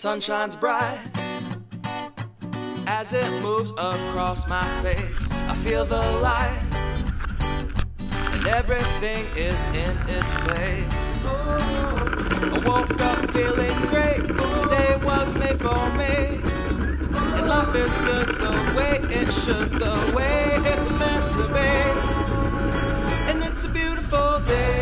sun shines bright as it moves across my face. I feel the light and everything is in its place. I woke up feeling great. Today was made for me, and life is good the way it should, the way it was meant to be. And it's a beautiful day.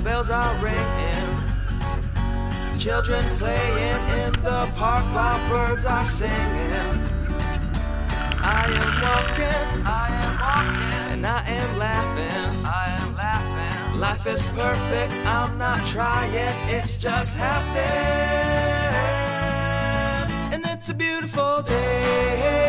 Bells are ringing, children playing in the park while birds are singing. I am walking, and I am laughing. Life is perfect, I'm not trying, it's just happening. And it's a beautiful day.